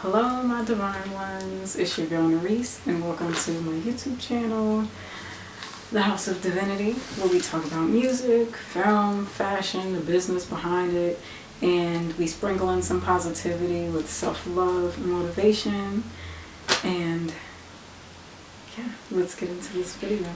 Hello my divine ones, it's your girl Nerese and welcome to my YouTube channel, The House of Divinity, where we talk about music, film, fashion, the business behind it, and we sprinkle in some positivity with self-love and motivation. And yeah, let's get into this video.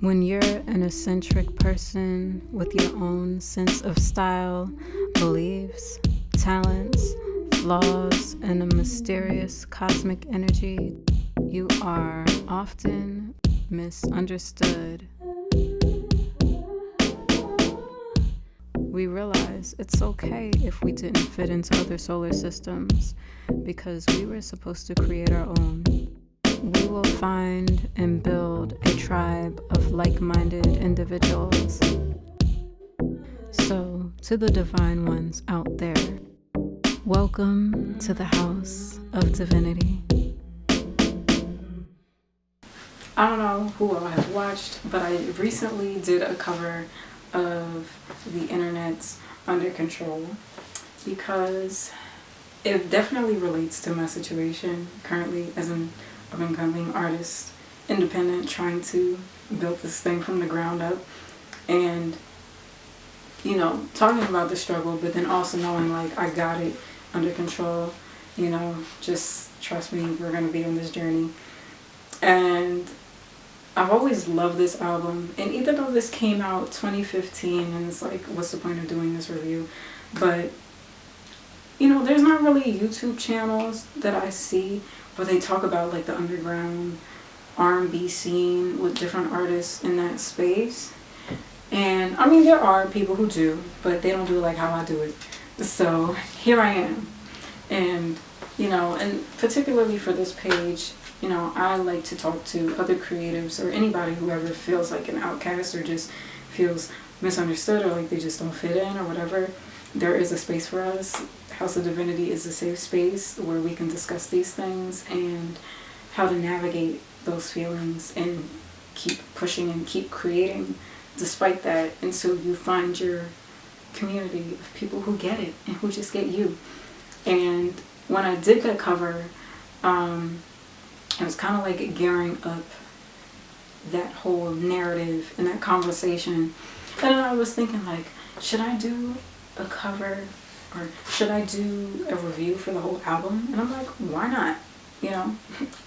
When you're an eccentric person with your own sense of style, beliefs, talents, flaws, and a mysterious cosmic energy, you are often misunderstood. We realize it's okay if we didn't fit into other solar systems because we were supposed to create our own. We will find and build a tribe of like-minded individuals. So, to the divine ones out there, welcome to the House of Divinity. I don't know who all have watched, but I recently did a cover of the internet's Under Control because it definitely relates to my situation currently as an up-and-coming artist, independent, trying to build this thing from the ground up, and you know, talking about the struggle, but then also knowing like I got it under control. You know, just trust me, we're gonna be on this journey. And I've always loved this album, and even though this came out 2015 and it's like, what's the point of doing this review? But you know, there's not really YouTube channels that I see where they talk about like the underground R&B scene with different artists in that space. And I mean, there are people who do, but they don't do it like how I do it. So here I am. And you know, and particularly for this page, you know, I like to talk to other creatives or anybody who ever feels like an outcast or just feels misunderstood or like they just don't fit in or whatever. There is a space for us. House of Divinity is a safe space where we can discuss these things and how to navigate those feelings and keep pushing and keep creating despite that until you find your community of people who get it and who just get you. And when I did that cover, it was kind of like gearing up that whole narrative and that conversation. And I was thinking like, should I do a cover or should I do a review for the whole album? And I'm like, why not? You know,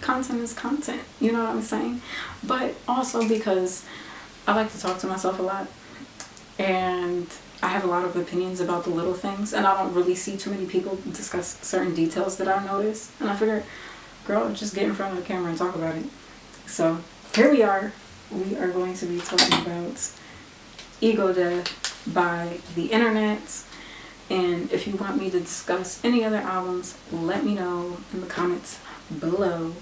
content is content, you know what I'm saying? But also because I like to talk to myself a lot, and I have a lot of opinions about the little things, and I don't really see too many people discuss certain details that I notice. And I figured, girl, just get in front of the camera and talk about it. So here we are. We are going to be talking about Ego Death by the Internet. And if you want me to discuss any other albums, let me know in the comments below.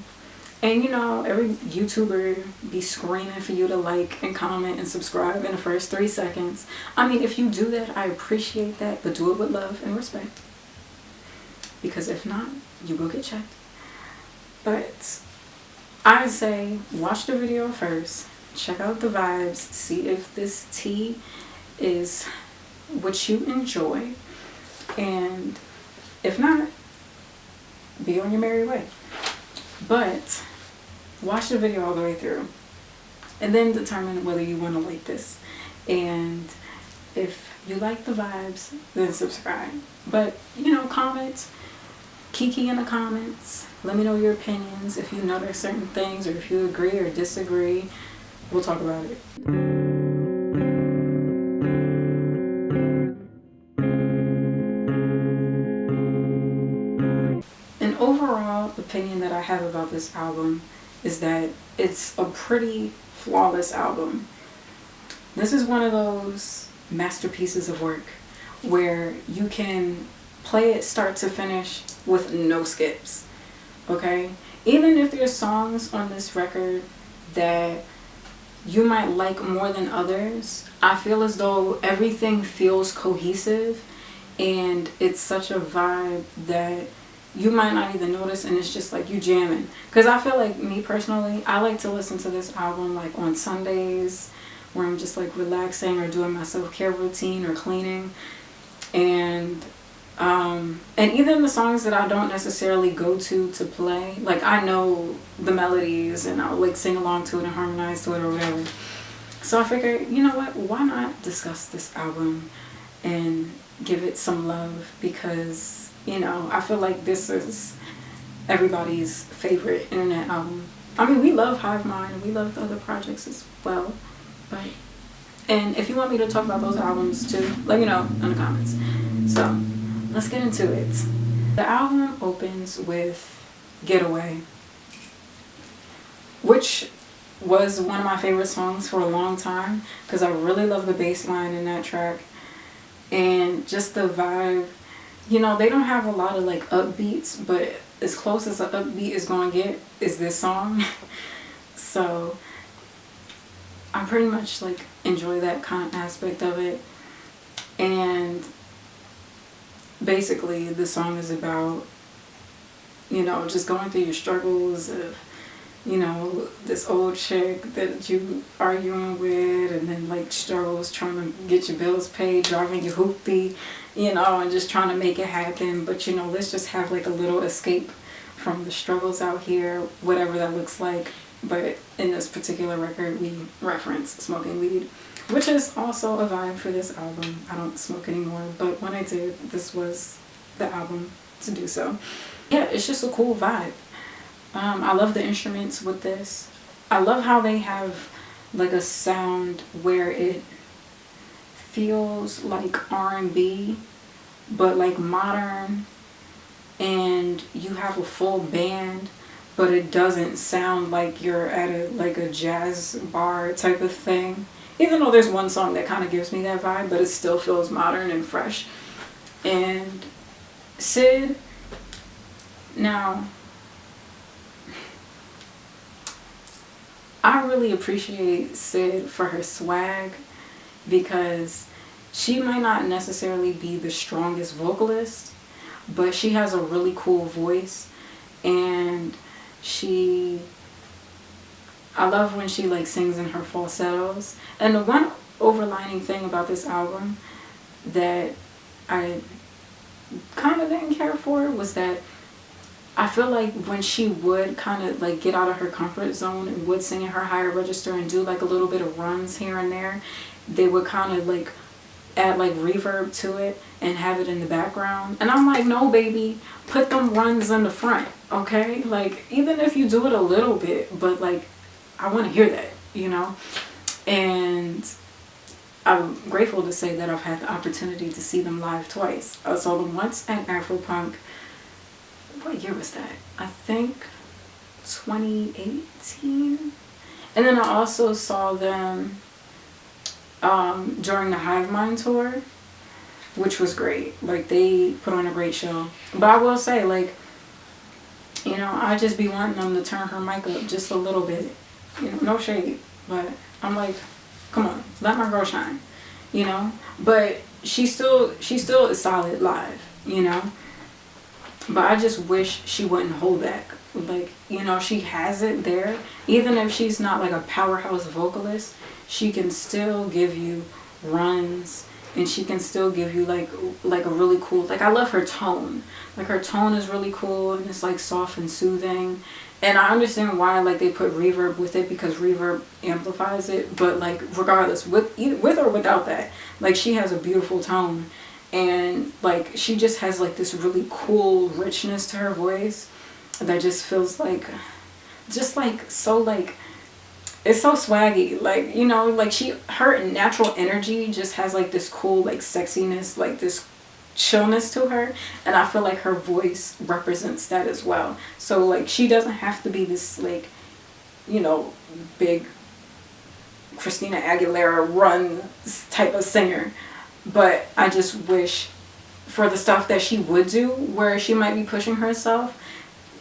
And you know, every YouTuber be screaming for you to like and comment and subscribe in the first 3 seconds. I mean, if you do that, I appreciate that, but do it with love and respect. Because if not, you will get checked. But I say watch the video first, check out the vibes, see if this tea is what you enjoy, and if not, be on your merry way. But watch the video all the way through and then determine whether you want to like this. And if you like the vibes, then subscribe. But you know, comment, kiki in the comments, let me know your opinions. If you notice certain things or if you agree or disagree, we'll talk about it. An overall opinion that I have about this album is that it's a pretty flawless album. This is one of those masterpieces of work where you can play it start to finish with no skips. Okay? Even if there's songs on this record that you might like more than others, I feel as though everything feels cohesive and it's such a vibe that you might not even notice, and it's just like you jamming. Because I feel like, me personally, I like to listen to this album like on Sundays where I'm just like relaxing or doing my self-care routine or cleaning. And And even the songs that I don't necessarily go to play, like I know the melodies and I'll like sing along to it and harmonize to it or whatever. So I figured, you know what, why not discuss this album and give it some love, because, you know, I feel like this is everybody's favorite internet album. I mean, we love Hive Mind, we love the other projects as well, but, and if you want me to talk about those albums too, let me know in the comments. So let's get into it. The album opens with Getaway, which was one of my favorite songs for a long time because I really love the bass line in that track and just the vibe. You know, they don't have a lot of like upbeats, but as close as an upbeat is going to get is this song. So I pretty much like enjoy that kind of aspect of it. And basically the song is about, you know, just going through your struggles of, you know, this old chick that you arguing with, and then like struggles trying to get your bills paid, driving your hoopty, you know, and just trying to make it happen. But, you know, let's just have like a little escape from the struggles out here, whatever that looks like. But in this particular record, we reference smoking weed, which is also a vibe for this album. I don't smoke anymore, but when I did, this was the album to do so. Yeah, it's just a cool vibe. I love the instruments with this. I love how they have like a sound where it feels like R&B, but like modern, and you have a full band, but it doesn't sound like you're at a like a jazz bar type of thing. Even though there's one song that kind of gives me that vibe, but it still feels modern and fresh. And Sid, now, I really appreciate Sid for her swag, because she might not necessarily be the strongest vocalist, but she has a really cool voice, and I love when she like sings in her falsettos. And the one overlining thing about this album that I kind of didn't care for was that I feel like when she would kind of like get out of her comfort zone and would sing in her higher register and do like a little bit of runs here and there, they would kind of like add like reverb to it and have it in the background. And I'm like, no baby, put them runs in the front, okay? Like, even if you do it a little bit, but like, I want to hear that, you know? And I'm grateful to say that I've had the opportunity to see them live twice. I saw them once at Afropunk. What year was that? I think 2018. And then I also saw them during the Hive Mind tour, which was great. Like, they put on a great show. But I will say, like, you know, I just be wanting them to turn her mic up just a little bit. You know, no shade, but I'm like, come on, let my girl shine, you know? But she still is solid live, you know? But I just wish she wouldn't hold back. Like, you know, she has it there. Even if she's not like a powerhouse vocalist, she can still give you runs, and she can still give you like a really cool, like, I love her tone. Like, her tone is really cool, and it's like soft and soothing. And I understand why like they put reverb with it, because reverb amplifies it. But like, regardless, with or without that, like, she has a beautiful tone. And like, she just has like this really cool richness to her voice that just feels like, just like, so like, it's so swaggy. Like, you know, like, her natural energy just has like this cool like sexiness, like this chillness to her, and I feel like her voice represents that as well. So like, she doesn't have to be this like, you know, big Christina Aguilera run type of singer. But I just wish for the stuff that she would do where she might be pushing herself,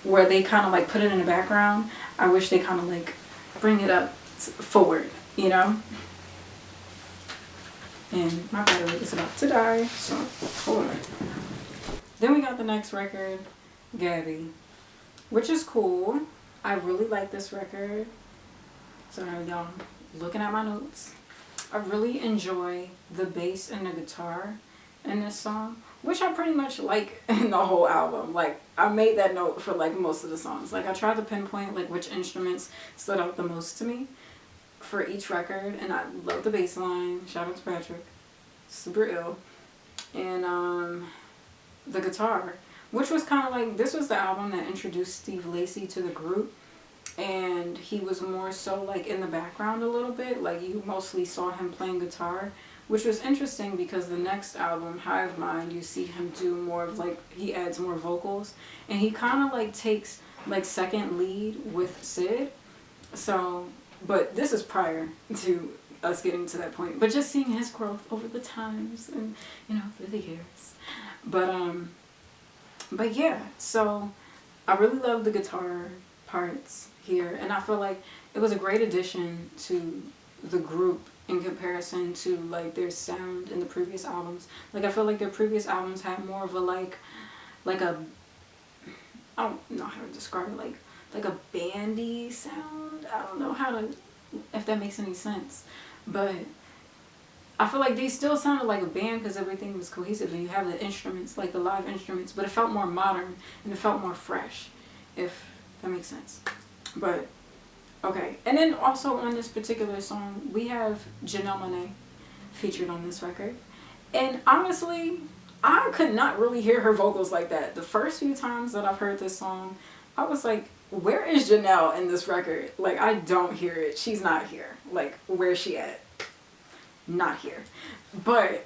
where they kind of like put it in the background, I wish they kind of like bring it up forward, you know? And my battery is about to die, so hold on. Then we got the next record, Gabby, which is cool. I really like this record. So y'all looking at my notes. I really enjoy the bass and the guitar in this song, which I pretty much like in the whole album. Like, I made that note for like most of the songs. Like, I tried to pinpoint like which instruments stood out the most to me for each record, and I love the bass line. Shout out to Patrick, super ill. And the guitar, which was kind of like, this was the album that introduced Steve Lacy to the group, and he was more so like in the background a little bit. Like, you mostly saw him playing guitar, which was interesting because the next album, Hive Mind, you see him do more of like, he adds more vocals, and he kind of like takes like second lead with Sid. So, but this is prior to us getting to that point, but just seeing his growth over the times and, you know, through the years. But yeah, so I really love the guitar parts here, and I feel like it was a great addition to the group in comparison to like their sound in the previous albums. Like, I feel like their previous albums had more of a like a, I don't know how to describe it, like a bandy sound. I don't know how to, if that makes any sense, but I feel like they still sounded like a band because everything was cohesive, and you have the instruments, like the live instruments, but it felt more modern and it felt more fresh, if that makes sense. But okay, and then also on this particular song, we have Janelle Monáe featured on this record. And honestly, I could not really hear her vocals like that. The first few times that I've heard this song, I was like, where is Janelle in this record? Like, I don't hear it. She's not here. Like, where's she at? Not here. But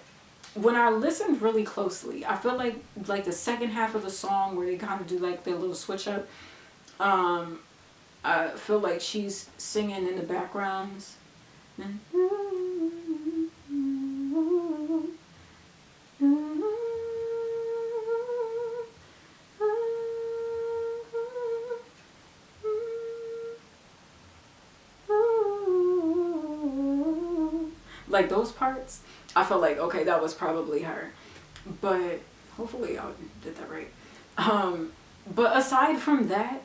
when I listened really closely, I feel like the second half of the song where they kind of do like their little switch up, I feel like she's singing in the backgrounds. Like, those parts, I felt like, okay, that was probably her. But hopefully I did that right. But aside from that,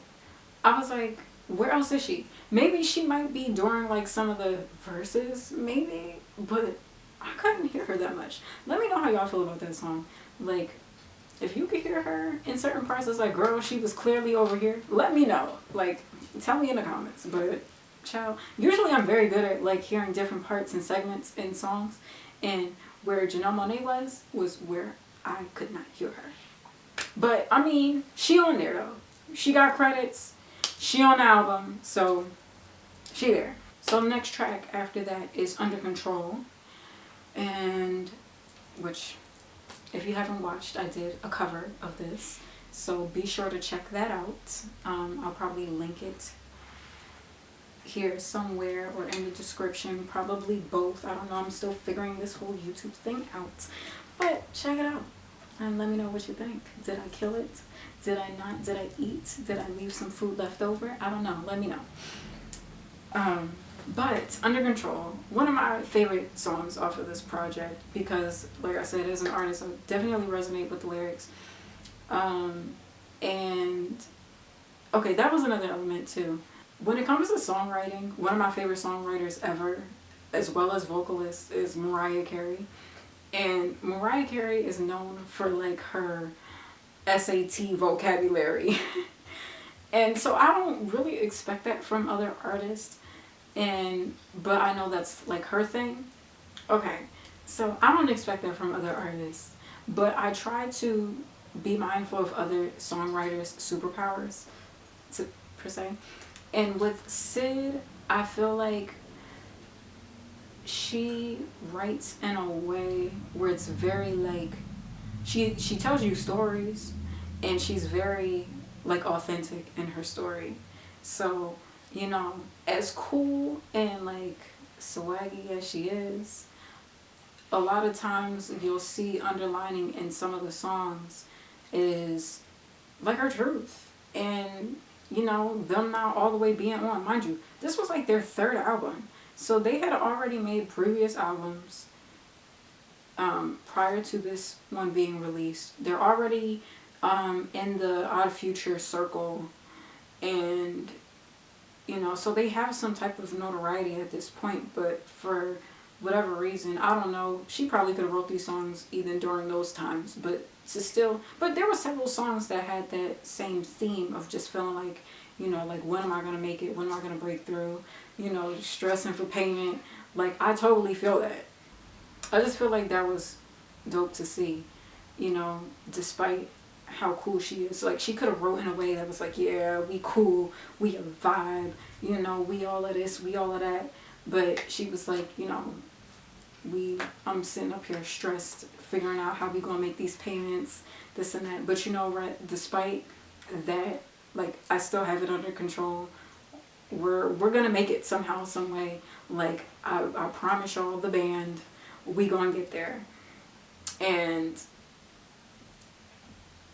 I was like, where else is she? Maybe she might be during like some of the verses, maybe, but I couldn't hear her that much. Let me know how y'all feel about that song. Like, if you could hear her in certain parts, it's like, girl, she was clearly over here. Let me know. Like, tell me in the comments. But child, usually I'm very good at like hearing different parts and segments in songs, and where Janelle Monáe was where I could not hear her. But I mean, she on there though. She got credits. She on the album, so she there. So the next track after that is Under Control, and which, if you haven't watched, I did a cover of this, so be sure to check that out. I'll probably link it here somewhere or in the description, probably both. I don't know, I'm still figuring this whole YouTube thing out, but check it out and let me know what you think. Did I kill it? Did I not? Did I eat? Did I leave some food left over? I don't know, let me know. But Under Control, one of my favorite songs off of this project, because like I said, as an artist, I definitely resonate with the lyrics. And okay, that was another element too. When it comes to songwriting, one of my favorite songwriters ever, as well as vocalists, is Mariah Carey. And Mariah Carey is known for like her SAT vocabulary. And so I don't really expect that from other artists. But I know that's like her thing. Okay, so I don't expect that from other artists. But I try to be mindful of other songwriters' superpowers, per se. And with Sid, I feel like she writes in a way where it's very like, she tells you stories, and she's very like authentic in her story. So, you know, as cool and like swaggy as she is, a lot of times you'll see underlining in some of the songs is like her truth, and you know, them not all the way being on. Mind you, this was like their third album, so they had already made previous albums prior to this one being released. They're already in the Odd Future circle, and you know, so they have some type of notoriety at this point. But for whatever reason, I don't know, she probably could have wrote these songs even during those times, but but there were several songs that had that same theme of just feeling like, you know, like, when am I going to make it? When am I going to break through? You know, stressing for payment. Like, I totally feel that. I just feel like that was dope to see, you know, despite how cool she is. Like, she could have wrote in a way that was like, yeah, we cool, we a vibe, you know, we all of this, we all of that. But she was like, you know, I'm sitting up here stressed, figuring out how we gonna make these payments, this and that. But you know, right, despite that, like, I still have it under control. We're gonna make it somehow, some way. Like, I promise y'all, the band, we gonna get there. And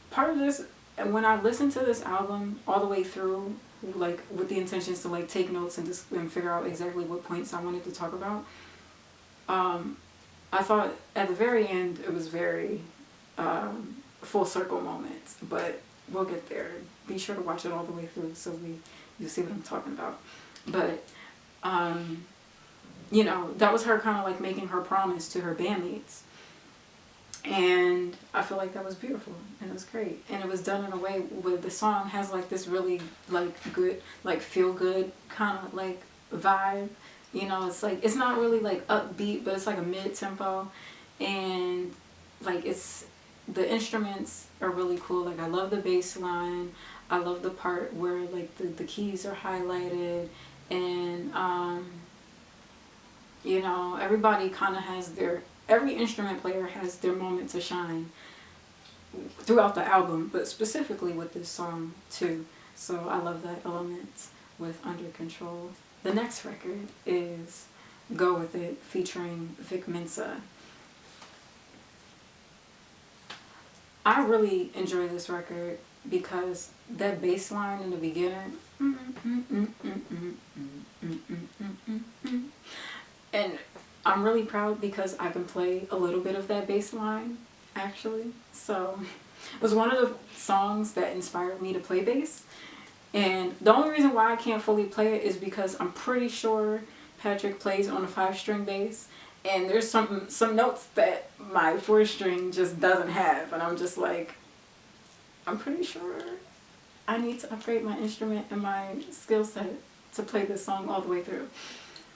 part of this, and when I listened to this album all the way through, like, with the intentions to, like, take notes and just figure out exactly what points I wanted to talk about, I thought at the very end it was very full circle moments, but we'll get there. Be sure to watch it all the way through so you'll see what I'm talking about. But you know, that was her kind of like making her promise to her bandmates. And I feel like that was beautiful and it was great. And it was done in a way where the song has like this really like good, like feel good kind of like vibe. You know, it's like, it's not really like upbeat, but it's like a mid-tempo. And like, the instruments are really cool. Like, I love the bass line. I love the part where like the keys are highlighted. And you know, everybody kind of has every instrument player has their moment to shine throughout the album, but specifically with this song too. So I love that element with Under Control. The next record is Go With It featuring Vic Mensa. I really enjoy this record because that bass line in the beginning, and I'm really proud because I can play a little bit of that bass line, actually. So it was one of the songs that inspired me to play bass. And the only reason why I can't fully play it is because I'm pretty sure Patrick plays on a 5-string bass. And there's some notes that my 4-string just doesn't have. And I'm just like, I'm pretty sure I need to upgrade my instrument and my skill set to play this song all the way through.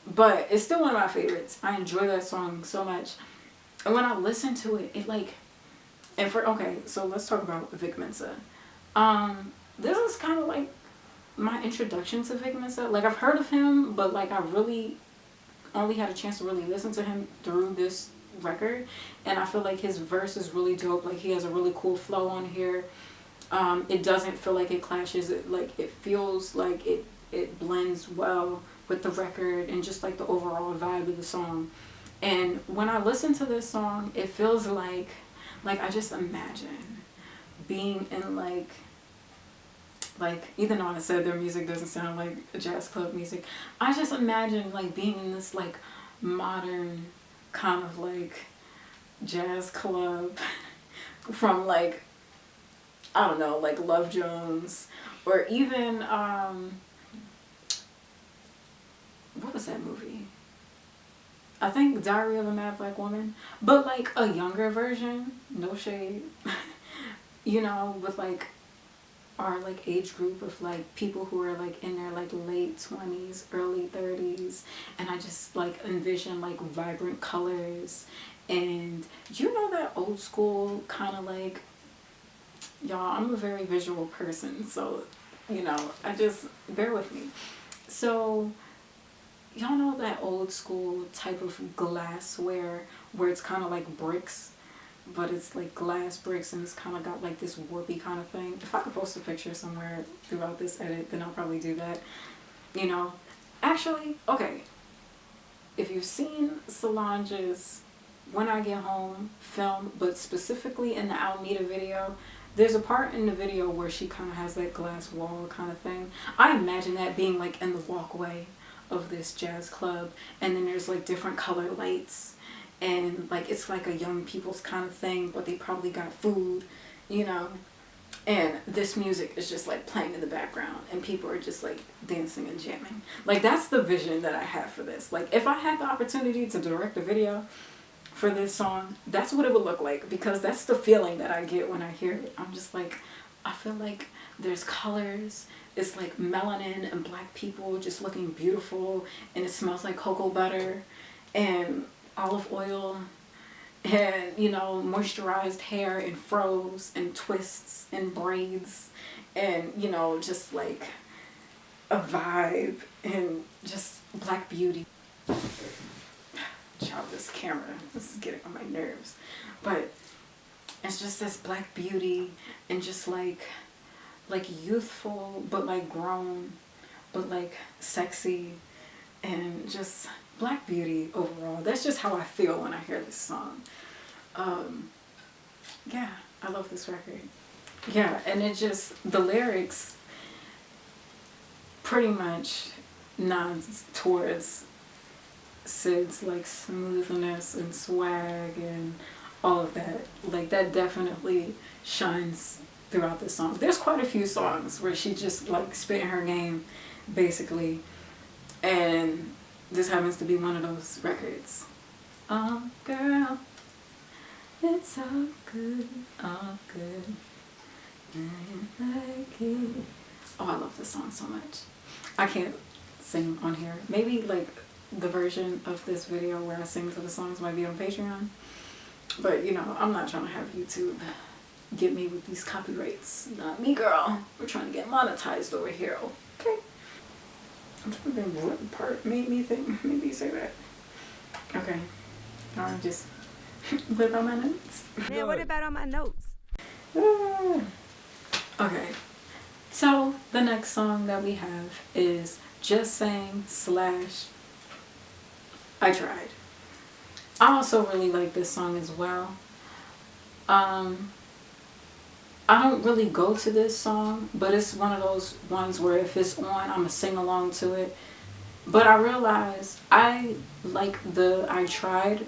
But it's still one of my favorites. I enjoy that song so much. And when I listen to it, it like, okay, so let's talk about Vic Mensa. This is kind of like my introduction to Vic Mensa. Like, I've heard of him, but like I really only had a chance to really listen to him through this record. And I feel like his verse is really dope. Like, he has a really cool flow on here. It doesn't feel like it clashes. It feels like it blends well with the record and just like the overall vibe of the song. And when I listen to this song, it feels like I just imagine being in like even though I said their music doesn't sound like a jazz club music, I just imagine like being in this like modern kind of like jazz club from like, I don't know, like Love Jones, or even what was that movie? I think Diary of a Mad Black Woman, but like a younger version, no shade, you know, with like our like age group of like people who are like in their like late 20s, early 30s, and I just like envision like vibrant colors, and you know, that old school kind of like, y'all, I'm a very visual person, so you know, I just bear with me. So y'all know that old school type of glassware where it's kind of like bricks, but it's like glass bricks and it's kind of got like this warpy kind of thing. If I could post a picture somewhere throughout this edit, then I'll probably do that. You know, actually, okay, if you've seen Solange's When I Get Home film, but specifically in the Alameda video, there's a part in the video where she kind of has that glass wall kind of thing. I imagine that being like in the walkway of this jazz club, and then there's like different color lights, and like it's like a young people's kind of thing, but they probably got food, you know. and this music is just like playing in the background and people are just like dancing and jamming. Like that's the vision that I have for this. Like if I had the opportunity to direct a video for this song, that's what it would look like, because that's the feeling that I get when I hear it. I'm just like, I feel like there's colors, it's like melanin and black people just looking beautiful, and it smells like cocoa butter and olive oil and, you know, moisturized hair and froze and twists and braids and, you know, just like a vibe and just black beauty. Child, this camera, this is getting on my nerves. But it's just this black beauty and just like youthful, but like grown, but like sexy, and just black beauty overall. That's just how I feel when I hear this song. Yeah, I love this record. Yeah, and it just, the lyrics pretty much nods towards Sid's like smoothness and swag and all of that. Like that definitely shines throughout the song. There's quite a few songs where she just like spitting her game basically, and this happens to be one of those records. Oh girl, it's all good, all good. I like it. Oh, I love this song so much. I can't sing on here. Maybe like the version of this video where I sing to the songs might be on Patreon, but you know, I'm not trying to have YouTube get me with these copyrights. Not me, girl. We're trying to get monetized over here, okay? I'm trying to think what part made me think maybe say that. Okay, I'll just live on my notes. Man, what about on my notes? Okay, so the next song that we have is Just Saying / I Tried. I also really like this song as well. I don't really go to this song, but it's one of those ones where if it's on, I'm gonna sing along to it. But I realize I like the I Tried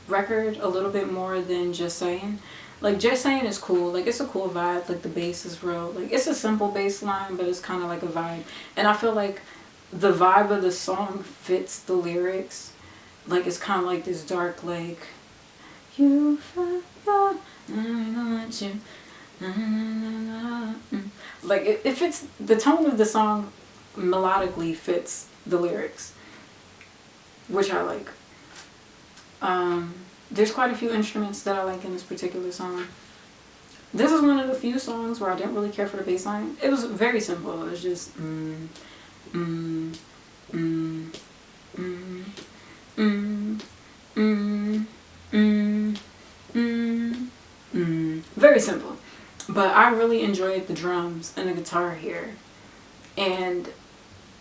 record a little bit more than Just Saying. Like Just Saying is cool, like it's a cool vibe, like the bass is real, like it's a simple bass line, but it's kind of like a vibe. And I feel like the vibe of the song fits the lyrics. Like it's kind of like this dark, like you forgot, I want you. Like it fits, the tone of the song melodically fits the lyrics, which I like. There's quite a few instruments that I like in this particular song. This is one of the few songs where I didn't really care for the bass line. It was very simple. It was just very simple. But I really enjoyed the drums and the guitar here. And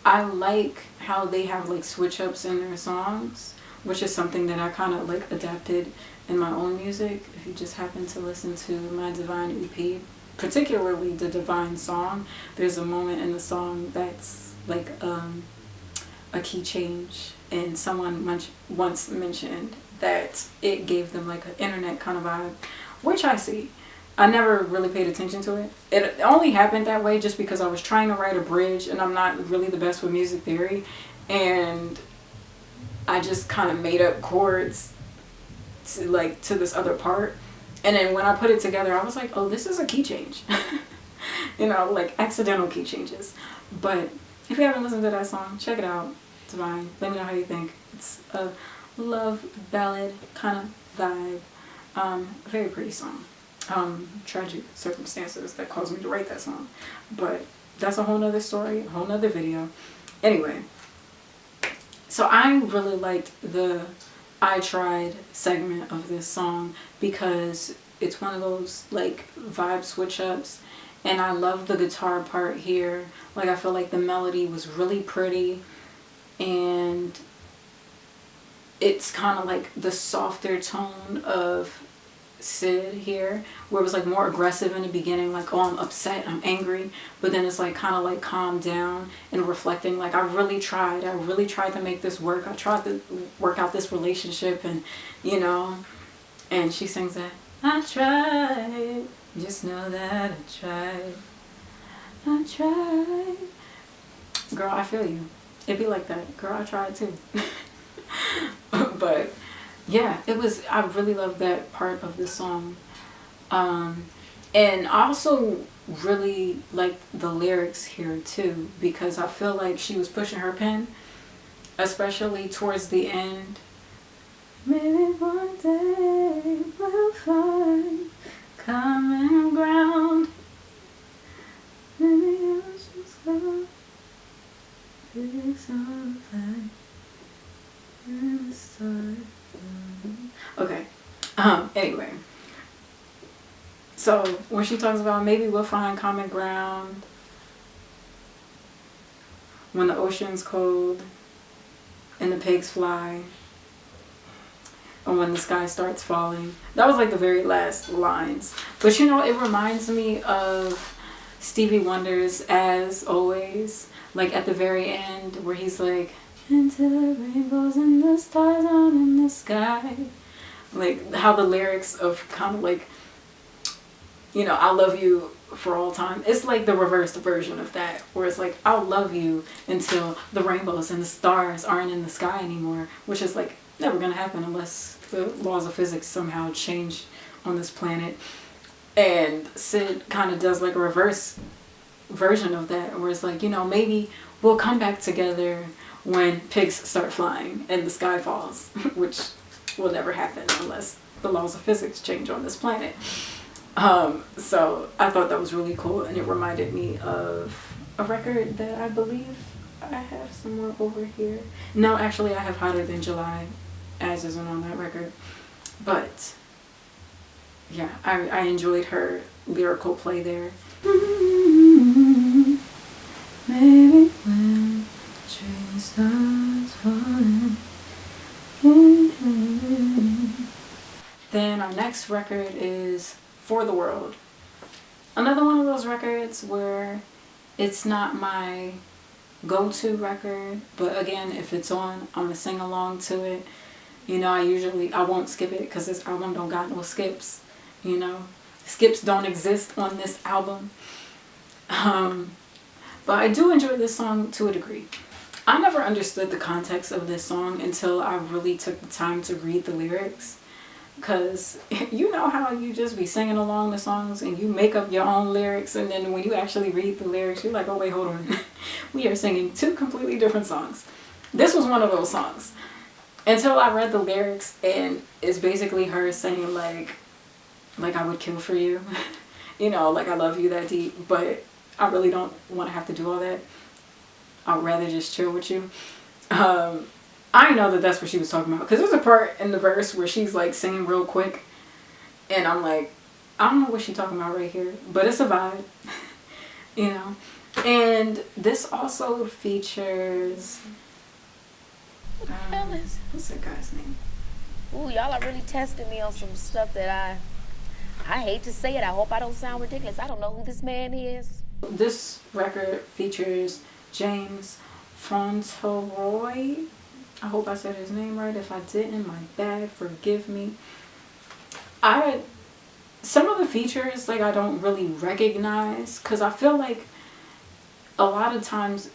I like how they have like switch ups in their songs, which is something that I kind of like adapted in my own music. If you just happen to listen to my Divine EP, particularly the Divine song, there's a moment in the song that's like a key change, and someone once mentioned that it gave them like an internet kind of vibe, which I see. I never really paid attention to it. It only happened that way just because I was trying to write a bridge, and I'm not really the best with music theory, and I just kind of made up chords to this other part, and then when I put it together I was like, oh, this is a key change. You know, like accidental key changes. But if you haven't listened to that song, check it out. It's Divine. Let me know how you think. It's a love ballad kind of vibe. Very pretty song. Tragic circumstances that caused me to write that song, but that's a whole nother story, a whole nother video. Anyway, so I really liked the I Tried segment of this song because it's one of those like vibe switch ups, and I love the guitar part here. Like I feel like the melody was really pretty, and it's kind of like the softer tone of Sid here, where it was like more aggressive in the beginning, like, oh, I'm upset, I'm angry, but then it's like kind of like calmed down and reflecting, like I really tried to make this work, I tried to work out this relationship, and you know, and she sings that I tried, Just know that I tried. Girl, I feel you. It be like that. Girl, I tried too. But yeah, I really love that part of the song. And I also really like the lyrics here too, because I feel like she was pushing her pen, especially towards the end. Maybe one day we'll find common ground. Maybe I'll just go fix on the okay. Anyway. So when she talks about maybe we'll find common ground when the ocean's cold and the pigs fly, or when the sky starts falling. That was like the very last lines. But you know, it reminds me of Stevie Wonder's As Always. Like at the very end where he's like, into the rainbows and the stars out in the sky. Like how the lyrics of kind of like, you know, I love you for all time. It's like the reversed version of that, where it's like, I'll love you until the rainbows and the stars aren't in the sky anymore, which is like never gonna happen unless the laws of physics somehow change on this planet. And Sid kind of does like a reverse version of that, where it's like, you know, maybe we'll come back together when pigs start flying and the sky falls, which will never happen unless the laws of physics change on this planet. So I thought that was really cool, and it reminded me of a record that I believe I have somewhere over here. No, actually I have Hotter Than July, as isn't on that record. But yeah, I enjoyed her lyrical play there. Maybe when tree starts falling. Then our next record is For the World. Another one of those records where it's not my go-to record, but again, if it's on, I'm gonna sing along to it. You know, I won't skip it because this album don't got no skips. You know, skips don't exist on this album. But I do enjoy this song to a degree. I never understood the context of this song until I really took the time to read the lyrics. Because you know how you just be singing along the songs and you make up your own lyrics, and then when you actually read the lyrics, you're like, oh wait, hold on. We are singing two completely different songs. This was one of those songs. Until I read the lyrics, and it's basically her saying like I would kill for you. You know, like I love you that deep, but I really don't want to have to do all that. I'd rather just chill with you. I know that that's what she was talking about, because there's a part in the verse where she's like singing real quick, and I'm like, I don't know what she's talking about right here, but it's a vibe. You know. And this also features what's that guy's name? Ooh, y'all are really testing me on some stuff that I hate to say it. I hope I don't sound ridiculous. I don't know who this man is. This record features James Fauntleroy. I hope I said his name right. If I didn't, my bad. Forgive me. Some of the features, like, I don't really recognize, because I feel like a lot of times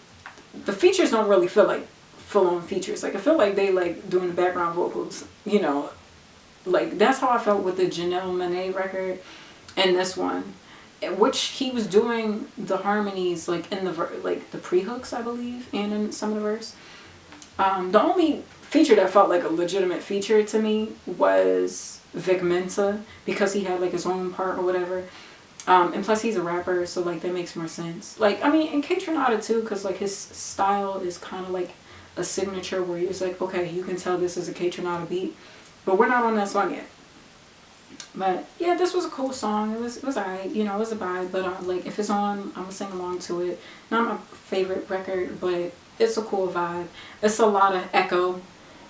the features don't really feel like full-on features. Like, I feel like they like doing the background vocals, you know. Like, that's how I felt with the Janelle Monáe record and this one, which he was doing the harmonies like in the the pre-hooks, I believe, and in some of the verse. The only feature that felt like a legitimate feature to me was Vic Mensa, because he had like his own part or whatever. And plus he's a rapper, so like that makes more sense. Like, I mean, and Kaytranada too, because like his style is kind of like a signature where you're like, okay, you can tell this is a Kaytranada beat, but we're not on that song yet. But yeah, this was a cool song. It was alright, you know, it was a vibe. But like, if it's on, I'm gonna sing along to it. Not my favorite record, but it's a cool vibe. It's a lot of echo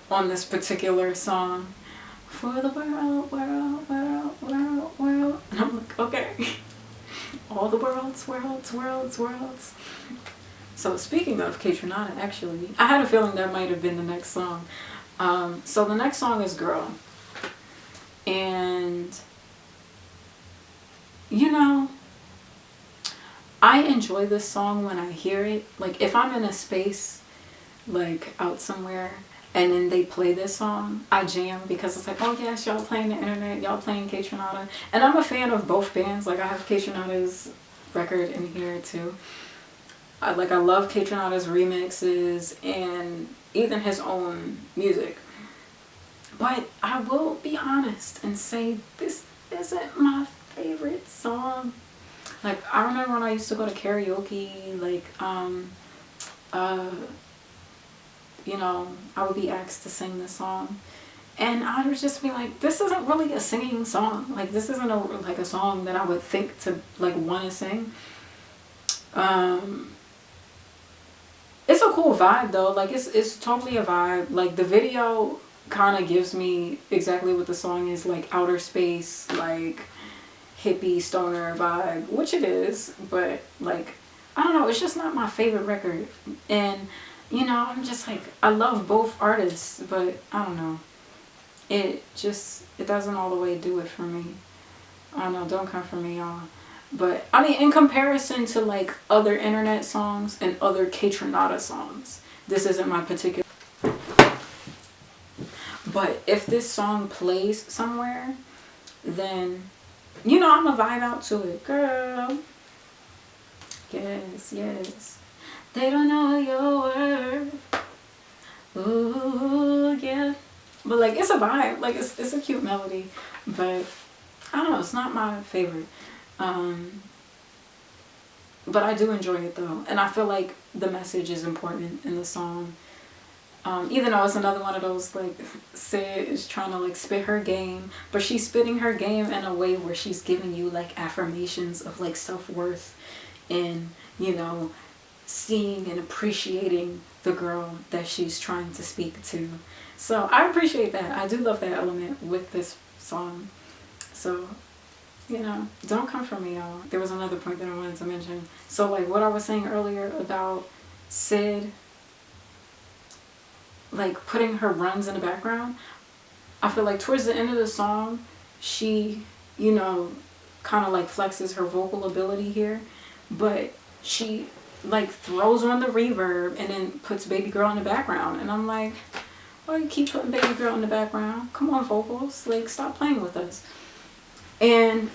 on this particular song. For the world, world, world, world, world. And I'm like, okay. All the worlds, worlds, worlds, worlds. So speaking of Kaytranada, actually, I had a feeling that might have been the next song. So the next song is Girl. And you know, I enjoy this song when I hear it. Like, if I'm in a space, like, out somewhere, and then they play this song, I jam, because it's like, oh yes, y'all playing the internet, y'all playing Kaytranada. And I'm a fan of both bands. Like, I have Kaytranada's record in here too. I love Kaytranada's remixes and even his own music. But I will be honest and say this isn't my favorite song. Like, I remember when I used to go to karaoke, like, you know, I would be asked to sing this song. And I would just be like, this isn't really a singing song. Like, this isn't a song that I would think to, like, want to sing. It's a cool vibe, though. Like, it's totally a vibe. Like, the video kind of gives me exactly what the song is, like, outer space, like, hippie stoner vibe, which it is. But, like, I don't know, it's just not my favorite record. And, you know, I'm just like, I love both artists, but I don't know, it doesn't all the way do it for me. I don't know, don't come for me, y'all. But I mean, in comparison to like other internet songs and other Kaytranada songs, this isn't my particular. But if this song plays somewhere, then, you know, I'm a vibe out to it, girl. Yes, yes. They don't know your worth. Ooh, yeah. But like, it's a vibe. Like, it's a cute melody. But I don't know, it's not my favorite. But I do enjoy it though. And I feel like the message is important in the song. Even though it's another one of those, like, Sid is trying to like spit her game, but she's spitting her game in a way where she's giving you like affirmations of like self-worth and, you know, seeing and appreciating the girl that she's trying to speak to. So I appreciate that. I do love that element with this song. So, you know, don't come for me, y'all. There was another point that I wanted to mention. So like what I was saying earlier about Sid, like putting her runs in the background, I feel like towards the end of the song, she, you know, kind of like flexes her vocal ability here, but she like throws on the reverb and then puts Baby Girl in the background. And I'm like, why you keep putting Baby Girl in the background? Come on, vocals, like, stop playing with us. And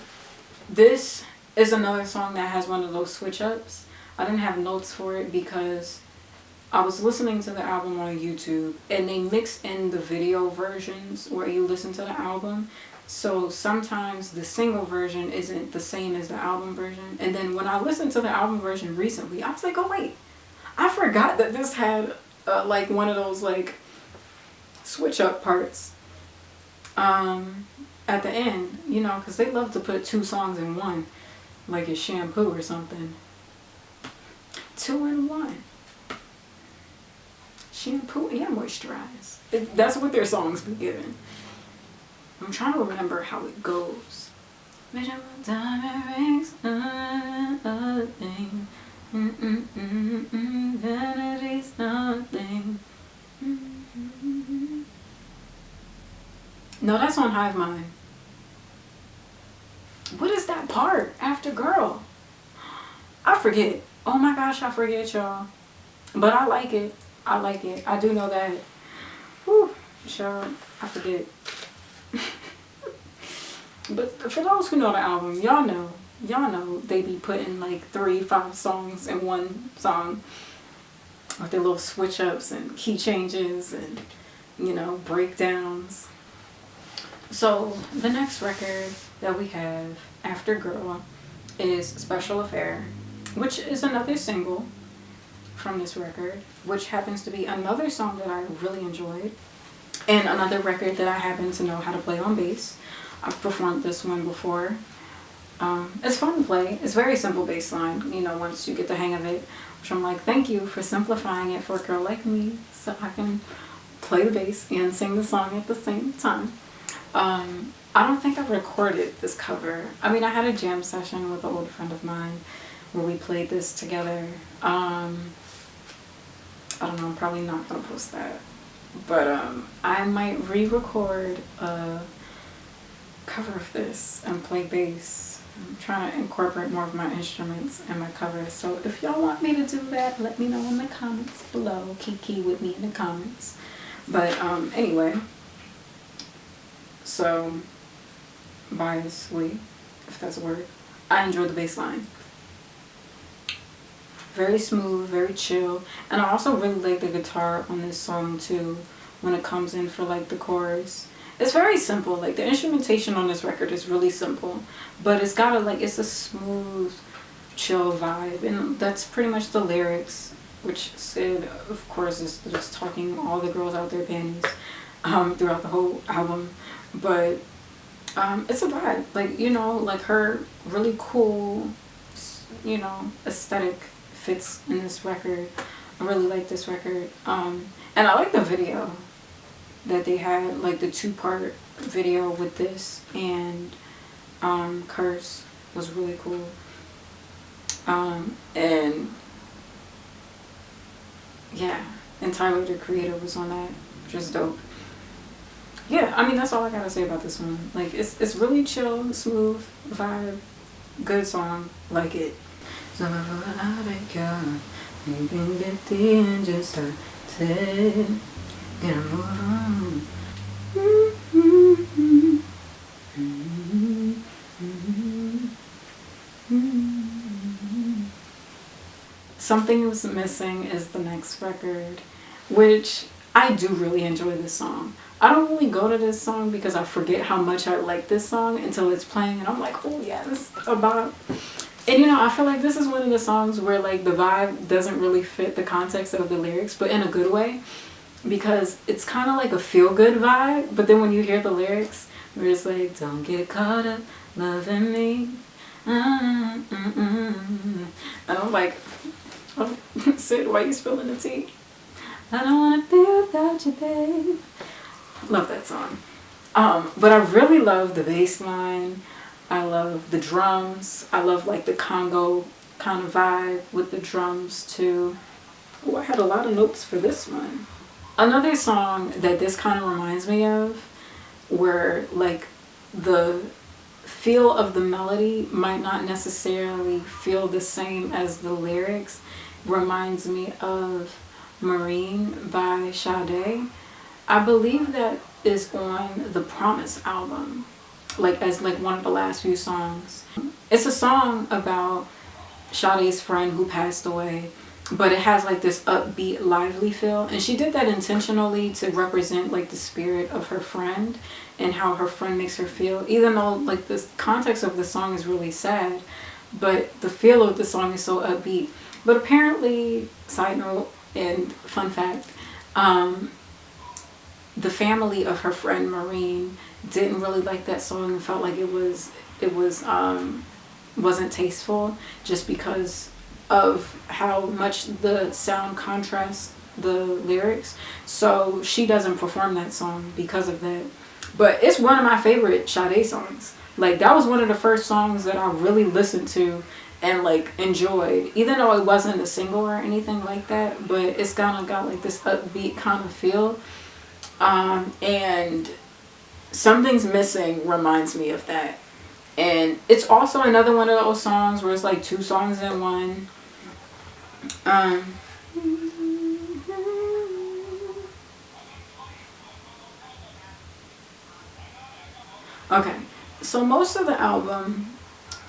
this is another song that has one of those switch ups. I didn't have notes for it because I was listening to the album on YouTube and they mix in the video versions where you listen to the album. So sometimes the single version isn't the same as the album version. And then when I listened to the album version recently, I was like, oh wait, I forgot that this had like one of those like switch up parts at the end, you know, because they love to put two songs in one, like it's shampoo or something. 2 in 1. Shampoo and moisturize. That's what their songs be given. I'm trying to remember how it goes. Diamond rings, another thing. Vanity's nothing. No, that's on Hive Mind. What is that part after Girl? I forget. Oh my gosh, I forget, y'all. But I like it. I like it. I do know that. Whew, sure, I forget. But for those who know the album, y'all know they be putting like 3-5 songs in one song with their little switch ups and key changes and, you know, breakdowns. So the next record that we have after Girl is Special Affair, which is another single from this record, which happens to be another song that I really enjoyed and another record that I happen to know how to play on bass. I've performed this one before. It's fun to play. It's very simple bass line, you know, once you get the hang of it, which I'm like, thank you for simplifying it for a girl like me so I can play the bass and sing the song at the same time. I don't think I've recorded this cover. I mean, I had a jam session with an old friend of mine where we played this together. I don't know, I'm probably not gonna post that. But I might re-record a cover of this and play bass I'm trying to incorporate more of my instruments in my covers. So if y'all want me to do that, let me know in the comments below. Kiki with me in the comments. But anyway, so biasly, if that's a word, I enjoy the bass line. Very smooth, very chill. And I also really like the guitar on this song too, when it comes in for like the chorus. It's very simple. Like the instrumentation on this record is really simple, but it's got a it's a smooth, chill vibe. And that's pretty much the lyrics, which Sid, of course, is just talking all the girls out their panties throughout the whole album. But it's a vibe. Like, you know, like her really cool, you know, aesthetic fits in this record. I really like this record. And I like the video that they had, like the 2-part video with this and Curse was really cool. And yeah, and Tyler the Creator was on that, just dope. Yeah, I mean, that's all I gotta say about this one. Like, it's really chill, smooth vibe, good song, like it. So just get on. Something Was Missing is the next record, which I do really enjoy this song. I don't really go to this song because I forget how much I like this song until it's playing and I'm like, oh yeah, this is a bop. And you know, I feel like this is one of the songs where like the vibe doesn't really fit the context of the lyrics, but in a good way, because it's kind of like a feel-good vibe, but then when you hear the lyrics, we're just like, don't get caught up loving me. And I'm like, oh, Sid, why you spilling the tea? I don't want to be without you, babe. Love that song. But I really love the bass line. I love the drums. I love like the Congo kind of vibe with the drums too. Oh, I had a lot of notes for this one. Another song that this kind of reminds me of, where like the feel of the melody might not necessarily feel the same as the lyrics, reminds me of Marine by Sade. I believe that is on the Promise album, like as like one of the last few songs. It's a song about Sade's friend who passed away, but it has like this upbeat, lively feel, and she did that intentionally to represent like the spirit of her friend and how her friend makes her feel, even though like the context of the song is really sad, but the feel of the song is so upbeat. But apparently, side note and fun fact, the family of her friend Maureen didn't really like that song and felt like it wasn't tasteful, just because of how much the sound contrasts the lyrics. So she doesn't perform that song because of that. But it's one of my favorite Sade songs. Like, that was one of the first songs that I really listened to and like enjoyed, even though it wasn't a single or anything like that, but it's kind of got like this upbeat kind of feel. And Something's Missing reminds me of that. And it's also another one of those songs where it's like 2 songs in one. Okay, so most of the album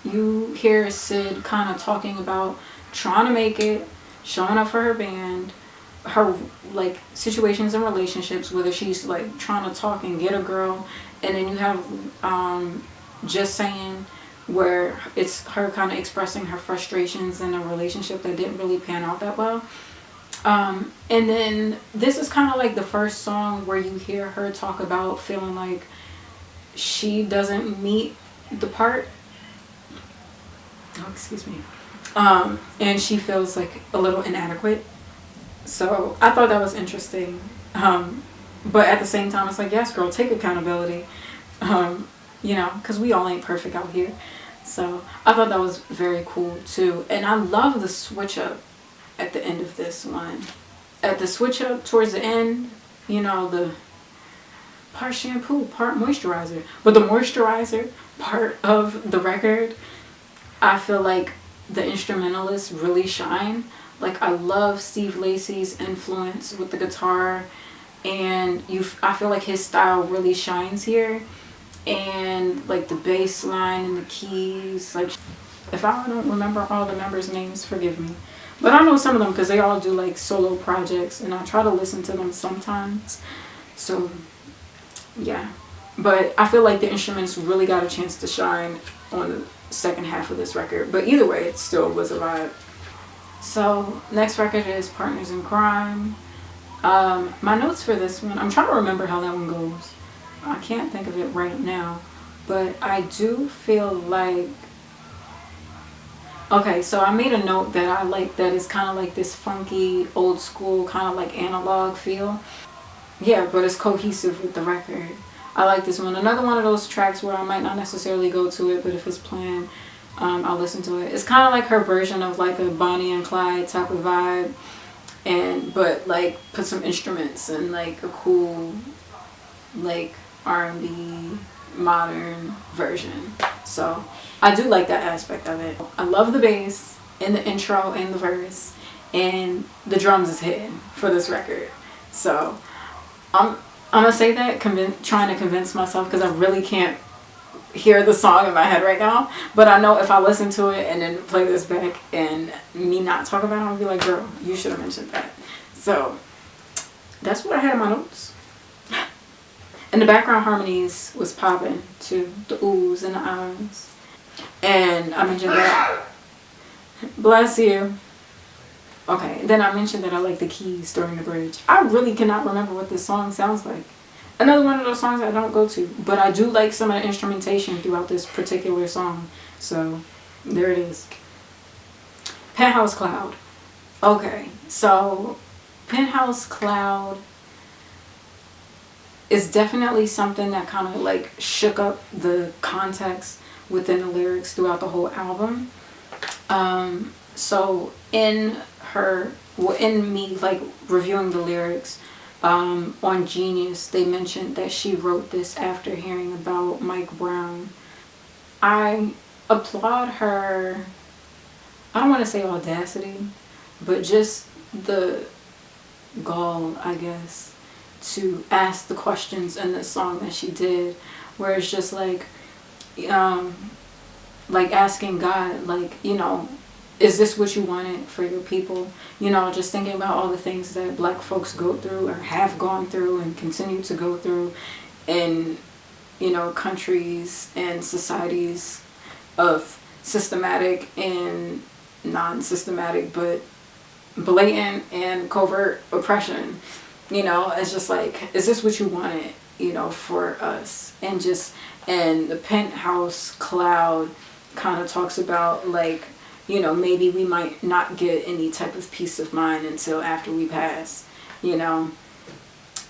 you hear Sid kind of talking about trying to make it, showing up for her band, her like situations and relationships, whether she's like trying to talk and get a girl, and then you have Just Saying, where it's her kind of expressing her frustrations in a relationship that didn't really pan out that well. And then this is kind of like the first song where you hear her talk about feeling like she doesn't meet the part. Oh, excuse me. And she feels like a little inadequate. So I thought that was interesting. But at the same time, it's like, yes, girl, take accountability. You know, because we all ain't perfect out here. So I thought that was very cool too. And I love the switch up at the end of this one. At the switch up towards the end, you know, part shampoo, part moisturizer. But the moisturizer part of the record, I feel like the instrumentalists really shine. Like, I love Steve Lacy's influence with the guitar, and I feel like his style really shines here. And like the bass line and the keys, like, if I don't remember all the members' names, forgive me. But I know some of them because they all do like solo projects, and I try to listen to them sometimes. So yeah, but I feel like the instruments really got a chance to shine on the second half of this record. But either way, it still was a vibe. So next record is Partners in Crime. My notes for this one, I'm trying to remember how that one goes. I can't think of it right now, but I do feel like, okay, so I made a note that I like that it's kind of like this funky, old school, kind of like analog feel. Yeah, but it's cohesive with the record. I like this one. Another one of those tracks where I might not necessarily go to it, but if it's playing, I'll listen to it. It's kind of like her version of like a Bonnie and Clyde type of vibe, but like put some instruments and like a cool like R&B modern version. So I do like that aspect of it. I love the bass in the intro and the verse, and the drums is hidden for this record. So I'm gonna say that, trying to convince myself, because I really can't hear the song in my head right now. But I know if I listen to it and then play this back and me not talk about it, I'll be like, girl, you should have mentioned that. So that's what I had in my notes. And the background harmonies was popping too, the oohs and the ahs. And I mentioned that. Bless you. Okay, then I mentioned that I like the keys during the bridge. I really cannot remember what this song sounds like. Another one of those songs I don't go to, but I do like some of the instrumentation throughout this particular song. So there it is. Penthouse Cloud. Okay, so Penthouse Cloud is definitely something that kind of like shook up the context within the lyrics throughout the whole album. So in me like reviewing the lyrics on Genius, they mentioned that she wrote this after hearing about Mike Brown. I applaud her, I don't want to say audacity, but just the gall, I guess, to ask the questions in this song that she did, where it's just like asking God, like, you know, is this what you wanted for your people? You know, just thinking about all the things that black folks go through or have gone through and continue to go through in, you know, countries and societies of systematic and non-systematic but blatant and covert oppression. You know, it's just like, is this what you wanted, you know, for us? And the Penthouse Cloud kind of talks about like, you know, maybe we might not get any type of peace of mind until after we pass, you know.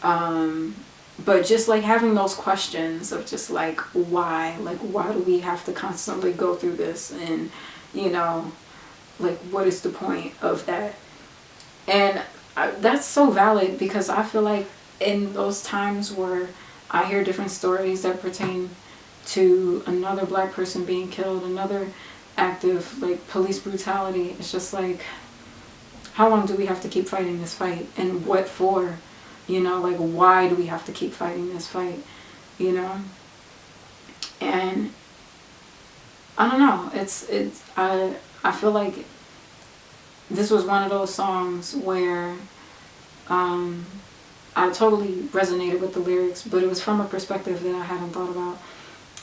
But just like having those questions of just like, why do we have to constantly go through this? And, you know, like, what is the point of that? And that's so valid, because I feel like in those times where I hear different stories that pertain to another black person being killed, another act of like police brutality, it's just like, how long do we have to keep fighting this fight, and what for? You know, like, why do we have to keep fighting this fight? You know? And I don't know, I feel like this was one of those songs where I totally resonated with the lyrics, but it was from a perspective that I hadn't thought about.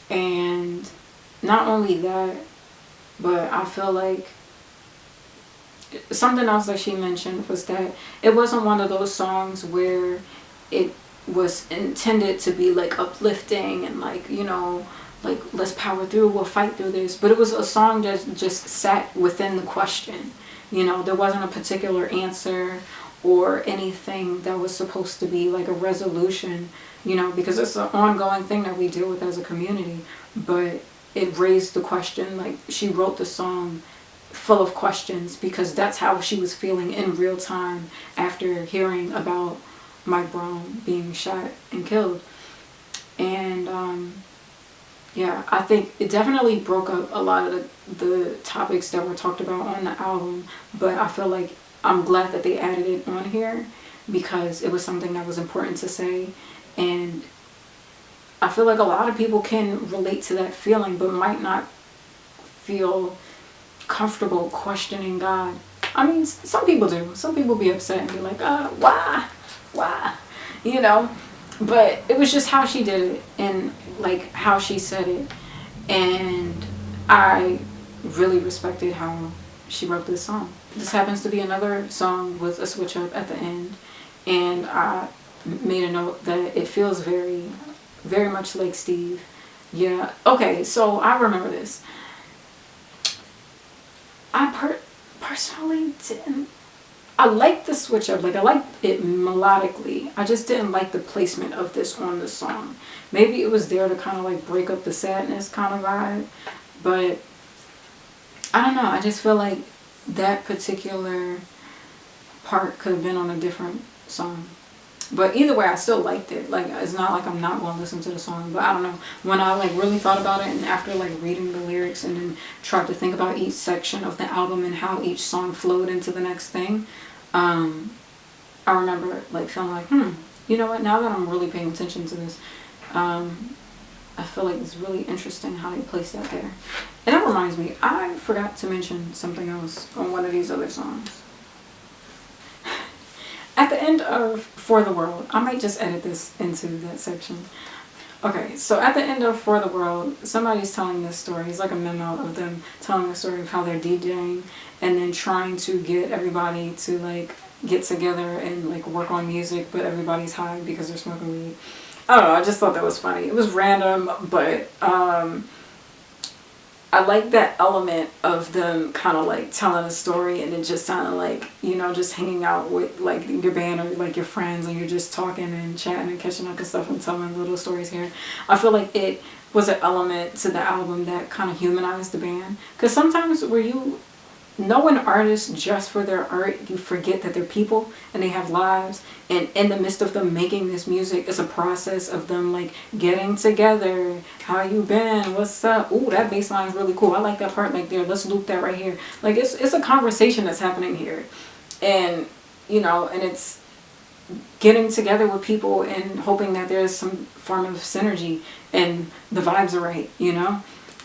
And not only that, but I feel like something else that she mentioned was that it wasn't one of those songs where it was intended to be like uplifting and like, you know, like, let's power through, we'll fight through this. But it was a song that just sat within the question. You know, there wasn't a particular answer or anything that was supposed to be like a resolution, you know, because it's an ongoing thing that we deal with as a community. But it raised the question, like, she wrote the song full of questions because that's how she was feeling in real time after hearing about Mike Brown being shot and killed. And yeah, I think it definitely broke up a lot of the topics that were talked about on the album, but I feel like I'm glad that they added it on here because it was something that was important to say. And I feel like a lot of people can relate to that feeling but might not feel comfortable questioning God. I mean, some people do. Some people be upset and be like, why, you know? But it was just how she did it and like how she said it. And I really respected how she wrote this song. This happens to be another song with a switch up at the end. And I made a note that it feels very, very much like Steve. Yeah. Okay, so I remember this. I personally didn't. I liked the switch up. Like, I liked it melodically. I just didn't like the placement of this on the song. Maybe it was there to kind of like break up the sadness kind of vibe. But I don't know. I just feel like that particular part could have been on a different song. But either way, I still liked it. Like, it's not like I'm not going to listen to the song. But I don't know. When I like really thought about it and after like reading the lyrics and then tried to think about each section of the album and how each song flowed into the next thing, I remember like feeling like, you know what? Now that I'm really paying attention to this, I feel like it's really interesting how they placed that there. And that reminds me, I forgot to mention something else on one of these other songs. At the end of For the World, I might just edit this into that section. Okay, so at the end of For the World, somebody's telling this story. It's like a memo of them telling the story of how they're DJing and then trying to get everybody to like get together and like work on music, but everybody's high because they're smoking weed. I don't know, I just thought that was funny. It was random, but I like that element of them kind of like telling a story and it just sounding like, you know, just hanging out with like your band or like your friends and you're just talking and chatting and catching up and stuff and telling little stories here. I feel like it was an element to the album that kind of humanized the band. Because sometimes where you know an artist just for their art, you forget that they're people and they have lives, and in the midst of them making this music, it's a process of them like getting together. How you been? What's up? Ooh, that bass line is really cool. I like that part like there. Let's loop that right here. Like it's a conversation that's happening here, and you know, and it's getting together with people and hoping that there's some form of synergy and the vibes are right, you know.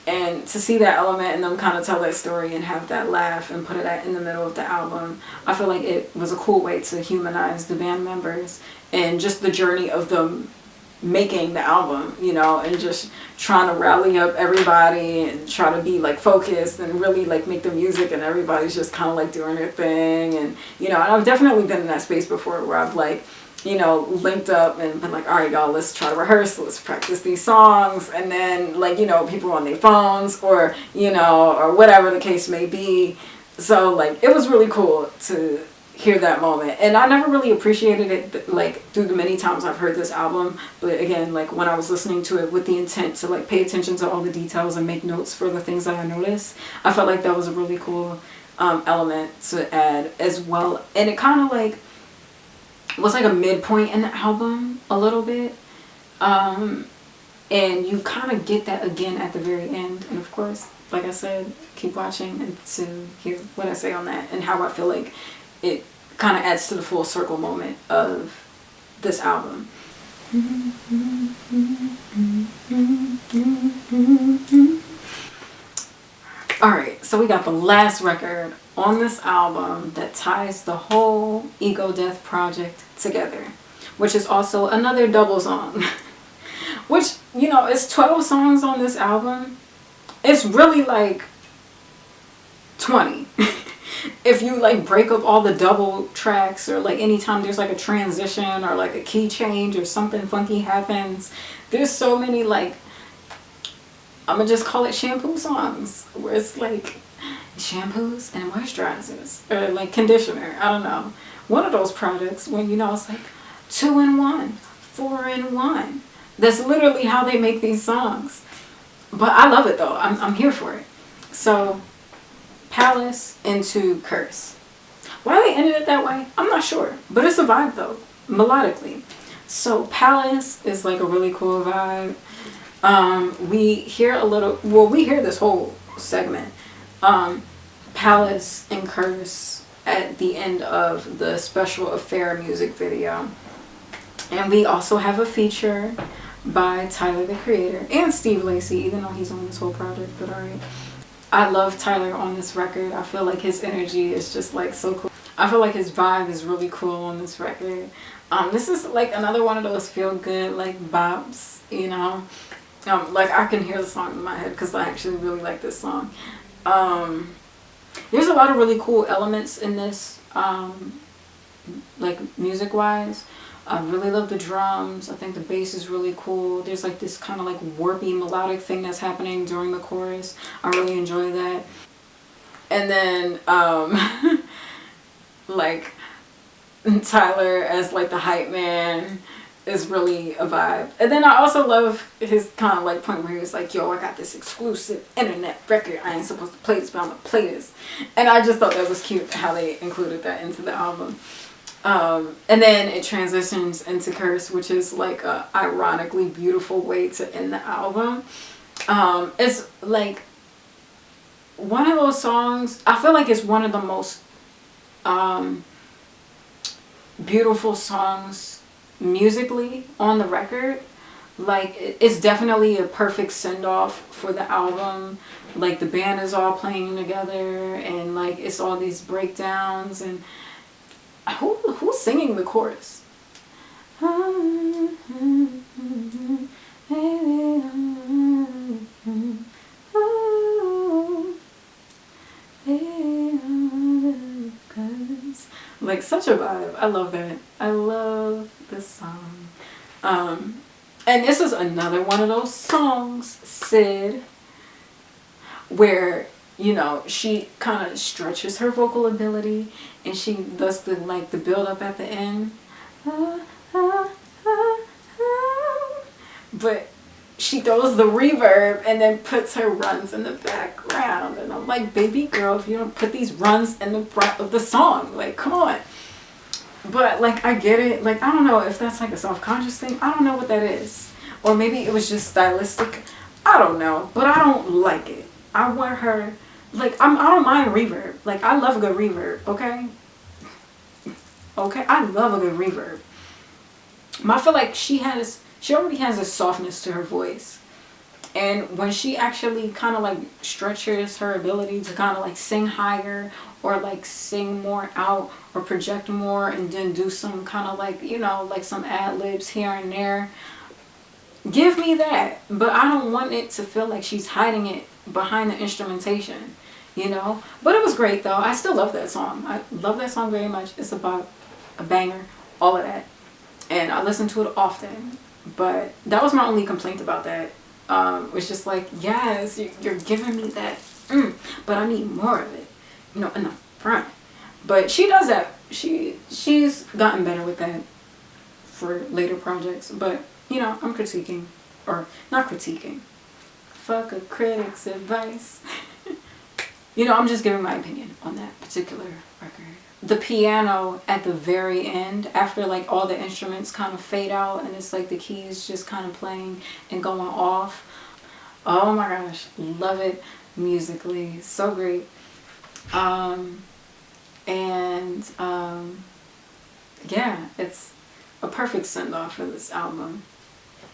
And to see that element and them kind of tell that story and have that laugh and put it in the middle of the album, I feel like it was a cool way to humanize the band members and just the journey of them making the album, you know, and just trying to rally up everybody and try to be like focused and really like make the music and everybody's just kind of like doing their thing. And, you know, and I've definitely been in that space before where I've like, you know, linked up and been like, all right, y'all, let's try to rehearse, let's practice these songs. And then, like, you know, people on their phones or, you know, or whatever the case may be. So, like, it was really cool to hear that moment. And I never really appreciated it, like, through the many times I've heard this album. But again, like, when I was listening to it with the intent to, like, pay attention to all the details and make notes for the things that I noticed, I felt like that was a really cool element to add as well. And it kind of, like, was like a midpoint in the album a little bit, and you kind of get that again at the very end. And of course, like I said, keep watching and to hear what I say on that and how I feel like it kind of adds to the full circle moment of this album. Alright, so we got the last record on this album that ties the whole Ego Death project together, which is also another double song. Which, you know, it's 12 songs on this album. It's really like 20. If you like break up all the double tracks or like anytime there's like a transition or like a key change or something funky happens, there's so many like, I'm gonna just call it shampoo songs where it's like shampoos and moisturizers or like conditioner. I don't know. One of those products when, you know, it's like 2-in-1, 4-in-1. That's literally how they make these songs. But I love it though. I'm here for it. So Palace into Curse. Why they ended it that way, I'm not sure. But it's a vibe though, melodically. So Palace is like a really cool vibe. We hear a little, well, we hear this whole segment. Palace and Curse at the end of the Special Affair music video. And we also have a feature by Tyler the Creator and Steve Lacy, even though he's on this whole project, but alright. I love Tyler on this record. I feel like his energy is just like so cool. I feel like his vibe is really cool on this record. This is like another one of those feel good like bops, you know. Like I can hear the song in my head because I actually really like this song. There's a lot of really cool elements in this, like music wise. I really love the drums. I think the bass is really cool. There's like this kind of like warpy melodic thing that's happening during the chorus. I really enjoy that. And then like Tyler as like the hype man is really a vibe. And then I also love his kind of like point where he was like, yo, I got this exclusive internet record. I ain't supposed to play this, but I'm gonna play this. And I just thought that was cute how they included that into the album. And then it transitions into Curse, which is like a ironically beautiful way to end the album. It's like one of those songs, I feel like it's one of the most beautiful songs musically on the record. Like it's definitely a perfect send-off for the album. Like the band is all playing together and like it's all these breakdowns. And who's singing the chorus? Like such a vibe. I love that. I love this song. And this is another one of those songs, Sid, where, you know, she kind of stretches her vocal ability and she does the like the build up at the end. But she throws the reverb and then puts her runs in the background. And I'm like, baby girl, if you don't put these runs in the front of the song, like, come on. But like, I get it. Like, I don't know if that's like a self-conscious thing. I don't know what that is. Or maybe it was just stylistic. I don't know. But I don't like it. I want her, like, I don't mind reverb. Like, I love a good reverb, okay? Okay? I love a good reverb. I feel like she already has a softness to her voice. And when she actually kind of like stretches her ability to kind of like sing higher or like sing more out or project more and then do some kind of like, you know, like some ad-libs here and there, give me that. But I don't want it to feel like she's hiding it behind the instrumentation, you know. But it was great though. I still love that song. I love that song very much. It's about a banger, all of that. And I listen to it often. But that was my only complaint about that. Was just like, yes, you're giving me that, but I need more of it, you know, in the front. But she does that. She's gotten better with that for later projects. But, you know, I'm critiquing, or not critiquing. Fuck a critic's advice. You know, I'm just giving my opinion on that particular record. The piano at the very end, after like all the instruments kind of fade out and it's like the keys just kind of playing and going off. Oh my gosh, love it musically. So great. Yeah, it's a perfect send-off for this album.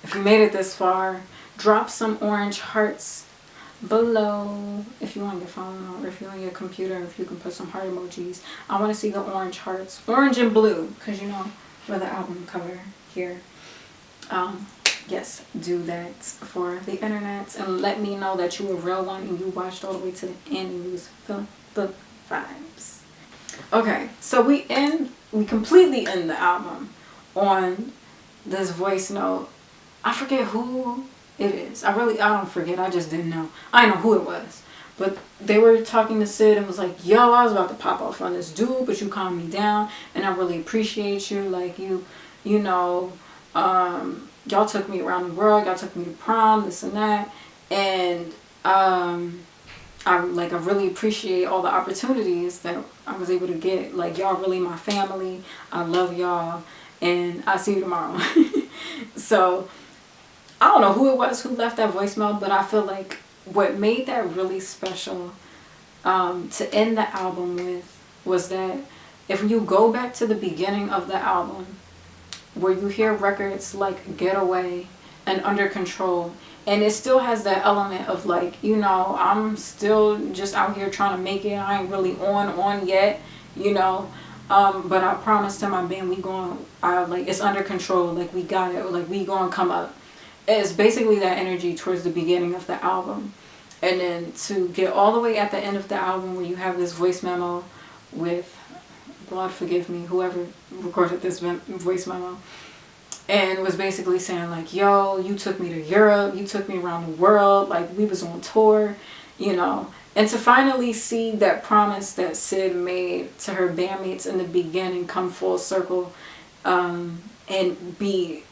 If you made it this far, drop some orange hearts below if you on your phone or if you're on your computer, if you can put some heart emojis. I want to see the orange hearts, orange and blue, because you know, for the album cover here. Yes, do that for the internet and let me know that you a real one and you watched all the way to the end and you was feeling the vibes. Okay, so we completely end the album on this voice note. I forget who it is. I don't forget. I just didn't know. I know who it was. But they were talking to Sid and was like, yo, I was about to pop off on this dude, but you calmed me down. And I really appreciate you. Like, you know, y'all took me around the world. Y'all took me to prom, this and that. And I really appreciate all the opportunities that I was able to get. Like, y'all really my family. I love y'all. and I'll see you tomorrow. So I don't know who it was who left that voicemail, but I feel like what made that really special to end the album with was that if you go back to the beginning of the album, where you hear records like Getaway and Under Control, and it still has that element of like, you know, I'm still just out here trying to make it. I ain't really on yet, you know. But I promised to my band like, it's under control. Like, we got it. Like, we gonna come up. It's basically that energy towards the beginning of the album. And then to get all the way at the end of the album where you have this voice memo with, God forgive me, whoever recorded this voice memo, and was basically saying like, yo, you took me to Europe, you took me around the world, like we was on tour, you know. And to finally see that promise that Sid made to her bandmates in the beginning come full circle, and be,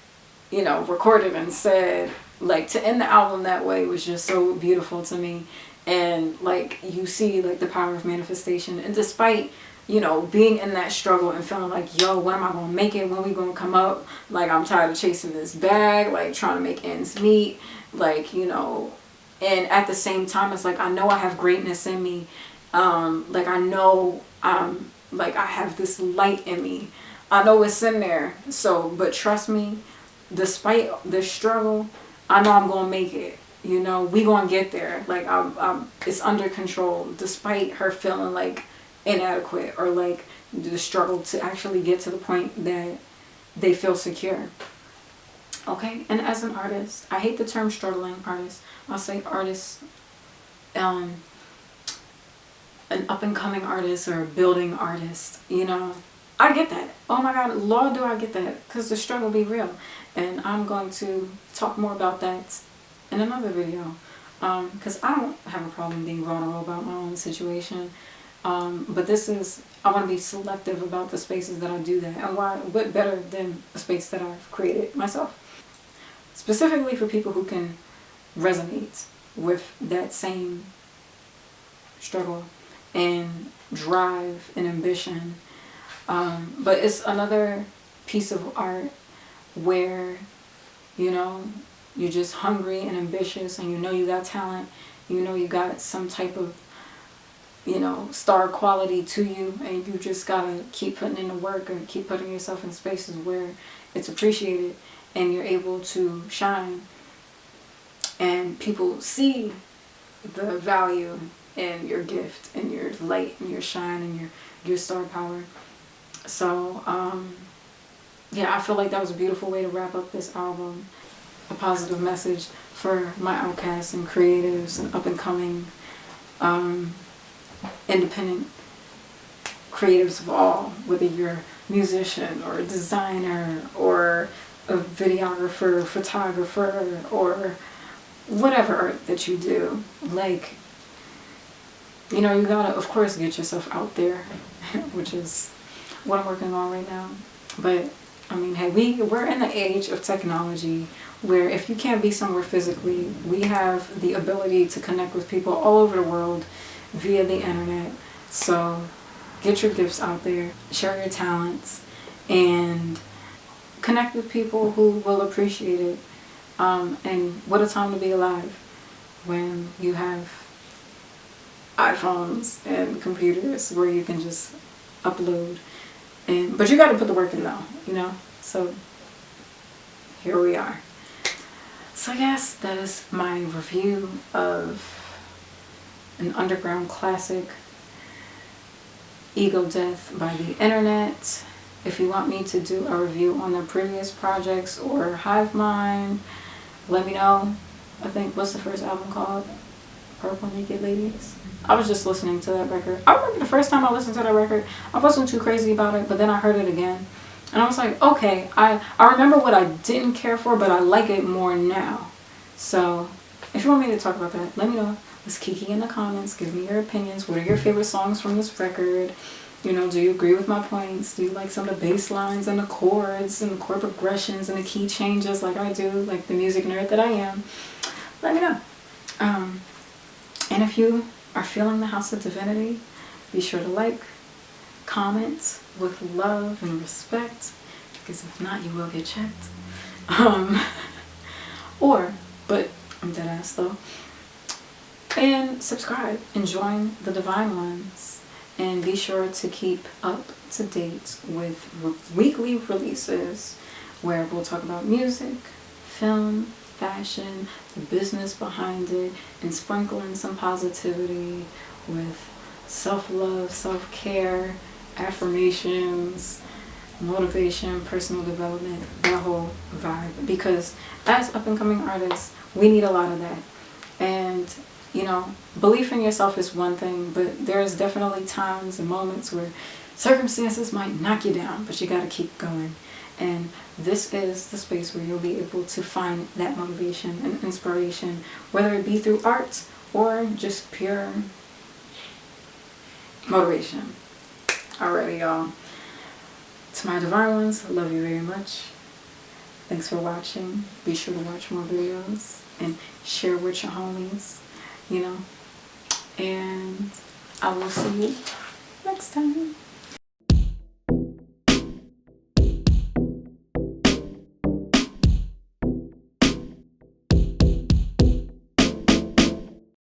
you know, recorded and said, like, to end the album that way was just so beautiful to me. And like, you see like the power of manifestation, and despite, you know, being in that struggle and feeling like, yo, when am I gonna make it? When we gonna come up? Like, I'm tired of chasing this bag, like trying to make ends meet, like, you know. And at the same time, it's like, I know I have greatness in me. Like, I know, like, I have this light in me. I know it's in there. So, but trust me, despite the struggle, I know I'm going to make it. You know, we going to get there. Like, it's under control, despite her feeling like inadequate, or like the struggle to actually get to the point that they feel secure. Okay, and as an artist, I hate the term struggling artist. I'll say artist, an up and coming artist or a building artist, you know. I get that. Oh my God, Lord, do I get that, because the struggle be real. And I'm going to talk more about that in another video, because I don't have a problem being vulnerable about my own situation. But I want to be selective about the spaces that I do that. And what better than a space that I've created myself? Specifically for people who can resonate with that same struggle and drive and ambition. But it's another piece of art where, you know, you're just hungry and ambitious, and you know you got talent, you know you got some type of, you know, star quality to you, and you just gotta keep putting in the work or keep putting yourself in spaces where it's appreciated and you're able to shine, and people see the value in your gift and your light and your shine and your star power. So yeah, I feel like that was a beautiful way to wrap up this album. A positive message for my outcasts and creatives and up and coming independent creatives of all, whether you're a musician or a designer or a videographer, photographer, or whatever art that you do. Like, you know, you gotta, of course, get yourself out there, which is what I'm working on right now. But I mean, hey, we're in the age of technology where if you can't be somewhere physically, we have the ability to connect with people all over the world via the internet. So get your gifts out there, share your talents, and connect with people who will appreciate it. And what a time to be alive when you have iPhones and computers where you can just upload. But you got to put the work in though, you know. So here we are. So yes, that is my review of an underground classic, Ego Death by the Internet. If you want me to do a review on their previous projects or Hive Mind, let me know. I think, what's the first album called? Purple Naked Ladies. I was just listening to that record. I remember the first time I listened to that record, I wasn't too crazy about it, but then I heard it again. And I was like, okay, I remember what I didn't care for, but I like it more now. So if you want me to talk about that, let me know. Let's kiki in the comments. Give me your opinions. What are your favorite songs from this record? You know, do you agree with my points? Do you like some of the bass lines and the chords and the chord progressions and the key changes like I do, like the music nerd that I am? Let me know. And if you are feeling the House of Divinity, be sure to like, comment with love and respect. because if not, you will get checked. But I'm dead ass though. And subscribe and join the Divine Ones. And be sure to keep up to date with weekly releases where we'll talk about music, film, fashion, the business behind it, and sprinkle in some positivity with self-love, self-care, affirmations, motivation, personal development, that whole vibe. Because as up-and-coming artists, we need a lot of that. And you know, belief in yourself is one thing, but there's definitely times and moments where circumstances might knock you down, but you got to keep going. And this is the space where you'll be able to find that motivation and inspiration, whether it be through art or just pure motivation. Alrighty, y'all. To my Divine Ones, I love you very much. Thanks for watching. Be sure to watch more videos and share with your homies, you know. And I will see you next time.